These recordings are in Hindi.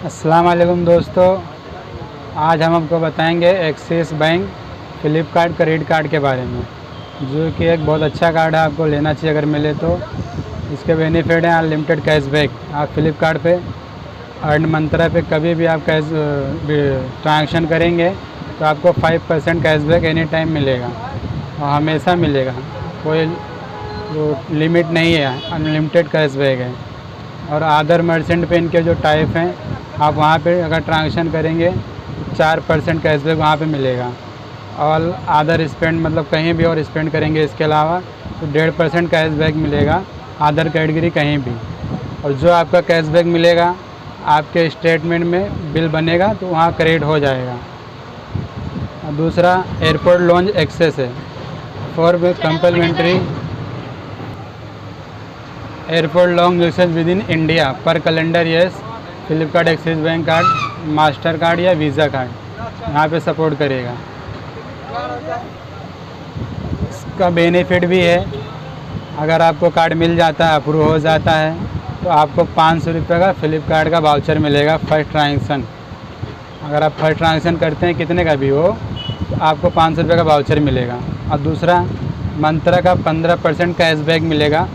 अस्सलाम वालेकुम दोस्तों, आज हम आपको बताएंगे axis bank Flipkart credit card के बारे में, जो कि एक बहुत अच्छा कार्ड है। आपको लेना चाहिए अगर मिले तो। इसके बेनिफिट हैं अनलिमिटेड कैशबैक। आप फ्लिपकार्ट पे अर्न मंत्रा पे कभी भी आप ट्रांजेक्शन करेंगे तो आपको 5% कैशबैक एनी टाइम मिलेगा और हमेशा मिलेगा। कोई लिमिट नहीं है, अनलिमिटेड कैशबैक है। और अदर मर्चेंट पे इनके जो टाइप हैं, आप वहाँ पे अगर ट्रांजेक्शन करेंगे तो 4% कैशबैक वहाँ पे मिलेगा। और अदर स्पेंड मतलब कहीं भी और स्पेंड करेंगे इसके अलावा तो 1.5% कैशबैक मिलेगा अदर कैटेगरी कहीं भी। और जो आपका कैशबैक मिलेगा आपके स्टेटमेंट में बिल बनेगा तो वहाँ क्रेडिट हो जाएगा। और दूसरा एयरपोर्ट लॉन्च एक्सेस है for complimentary airport lounge access within India per calendar years. Flipkart Axis Bank card, master card या वीज़ा कार्ड यहाँ पे सपोर्ट करेगा। इसका बेनिफिट भी है, अगर आपको कार्ड मिल जाता है, अप्रूव हो जाता है, तो आपको 500 रुपये का फ्लिपकार्ट का वाउचर मिलेगा फर्स्ट ट्रांजेक्शन। अगर आप फर्स्ट ट्रांजेक्शन करते हैं कितने का भी हो तो आपको 500 रुपये का वाउचर मिलेगा। और दूसरा मंत्रा का 15% कैशबैक मिलेगा,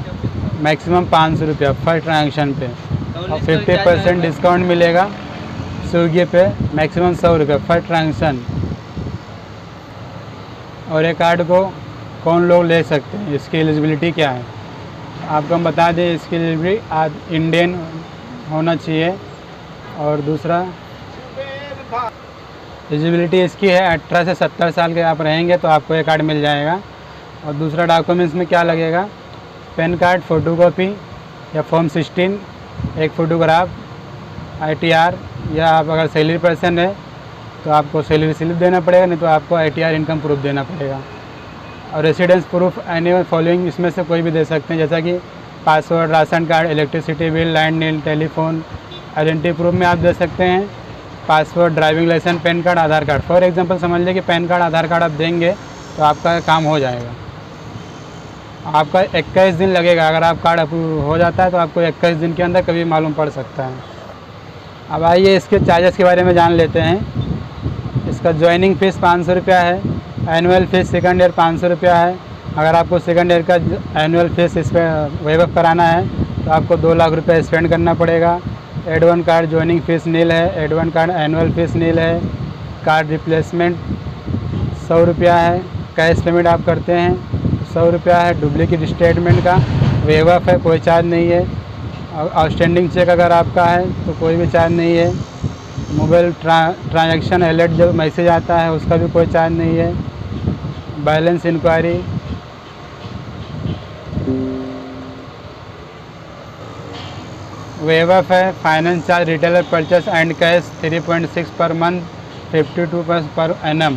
मैक्सिमम 500 रुपया फर्स्ट ट्रांजेक्शन पे। और 50% डिस्काउंट मिलेगा स्विगी पे, मैक्सिमम 100 रुपये फर्स्ट ट्रांजेक्शन। और ये कार्ड को कौन लोग ले सकते हैं, इसकी एलिजिबिलिटी क्या है आपको हम बता दें। इसकी एलिजिबिलिटी इंडियन होना चाहिए। और दूसरा एलिजिबिलिटी इसकी है 18 से 70 साल के आप रहेंगे तो आपको ये कार्ड मिल जाएगा। और दूसरा डॉक्यूमेंट्स में क्या लगेगा, पैन कार्ड फ़ोटोकॉपी या फॉर्म 16, एक फ़ोटोग्राफ, ITR, या आप अगर सैलरी पर्सन है तो आपको सैलरी स्लिप देना पड़ेगा, नहीं तो आपको ITR इनकम प्रूफ देना पड़ेगा। और रेसिडेंस प्रूफ एनी फॉलोइंग इसमें से कोई भी दे सकते हैं, जैसा कि password, ration card, electricity bill, landline, telephone. Identity proof में आप दे सकते हैं passport, driving licence, PAN card, Aadhaar card. For example समझ लीजिए कि पैन कार्ड, आधार कार्ड आप देंगे तो आपका काम हो जाएगा। आपका 21 दिन लगेगा, अगर आप कार्ड अप्रूव हो जाता है तो आपको 21 दिन के अंदर कभी मालूम पड़ सकता है। अब आइए इसके चार्जेस के बारे में जान लेते हैं। इसका ज्वाइनिंग फ़ीस 500 रुपया है। एनुअल फ़ीस सेकंड ईयर 500 रुपया है। अगर आपको सेकंड ईयर का एनुअल फ़ीस इस पर वेव कराना है तो आपको 2 लाख रुपये स्पेंड करना पड़ेगा। एड1 कार्ड ज्वाइनिंग फ़ीस नील है, एड1 कार्ड एनुअल फ़ीस नील है। कार्ड रिप्लेसमेंट 100 रुपया है। कैश पेमेंट आप करते हैं 100 रुपया है। डुप्लीकेट स्टेटमेंट का वेव ऑफ है, कोई चार्ज नहीं है। और आउटस्टैंडिंग चेक अगर आपका है तो कोई भी चार्ज नहीं है। मोबाइल ट्रांजैक्शन अलर्ट जब मैसेज आता है उसका भी कोई चार्ज नहीं है। बैलेंस इंक्वायरी, वेव ऑफ है। Finance charge, retailer purchase and cash 3.6 per month, 52 per annum.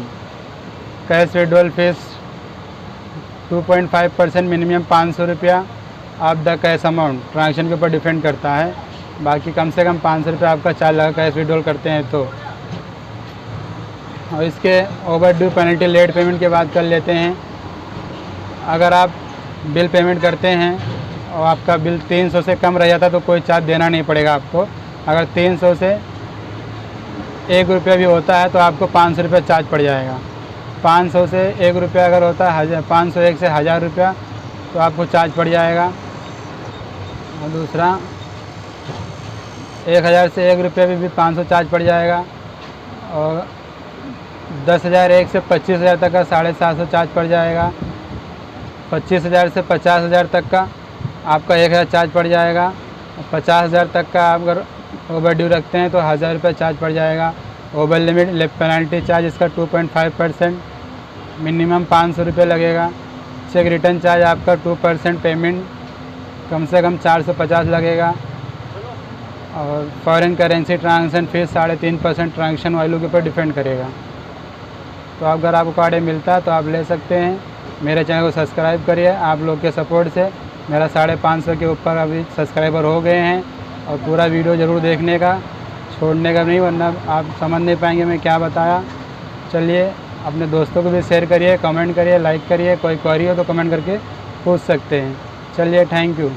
Cash withdrawal fees 2.5% minimum 500 रुपया of the cash amount. Transaction के ऊपर डिपेंड करता है, बाकी कम से कम 500 रुपये आपका चार्ज लगा कैश विड्रॉल करते हैं तो। और इसके ओवरड्यू पेनल्टी, लेट पेमेंट की बात कर लेते हैं। अगर आप बिल पेमेंट करते हैं और आपका बिल 300 से कम रह जाता है तो कोई चार्ज देना नहीं पड़ेगा आपको। अगर 300 से 1 रुपया भी होता है तो आपको 500 रुपये चार्ज पड़ जाएगा। 500 से 1 रुपया अगर होता है 501 से 1000 रुपया तो आपको चार्ज पड़ जाएगा। और दूसरा 1000 से 1 रुपये भी 500 चार्ज पड़ जाएगा। और 10,001 से 25,000 तक का 750 चार्ज पड़ जाएगा। 25,000 से 50,000 तक का आपका 1000 चार्ज पड़ जाएगा। 50,000 तक का आप अगर ओवरड्यू रखते हैं तो 1000 रुपये चार्ज पड़ जाएगा। ओवर लिमिट पेनल्टी चार्ज इसका 2.5%, मिनिमम 500 रुपये लगेगा। चेक रिटर्न चार्ज आपका 2% पेमेंट कम से कम 450 लगेगा। और foreign currency transaction fees 3.5% transaction value के ऊपर डिपेंड करेगा। तो अगर आपको कार्ड मिलता है तो आप ले सकते हैं। मेरे चैनल को सब्सक्राइब करिए, आप लोग के सपोर्ट से मेरा 550 के ऊपर अभी सब्सक्राइबर हो गए हैं। और पूरा वीडियो ज़रूर देखने का, छोड़ने का नहीं, वरना आप समझ नहीं पाएंगे मैं क्या बताया। चलिए अपने दोस्तों को भी शेयर करिए, कमेंट करिए, लाइक करिए। कोई क्वेरी हो तो कमेंट करके पूछ सकते हैं। चलिए, थैंक यू।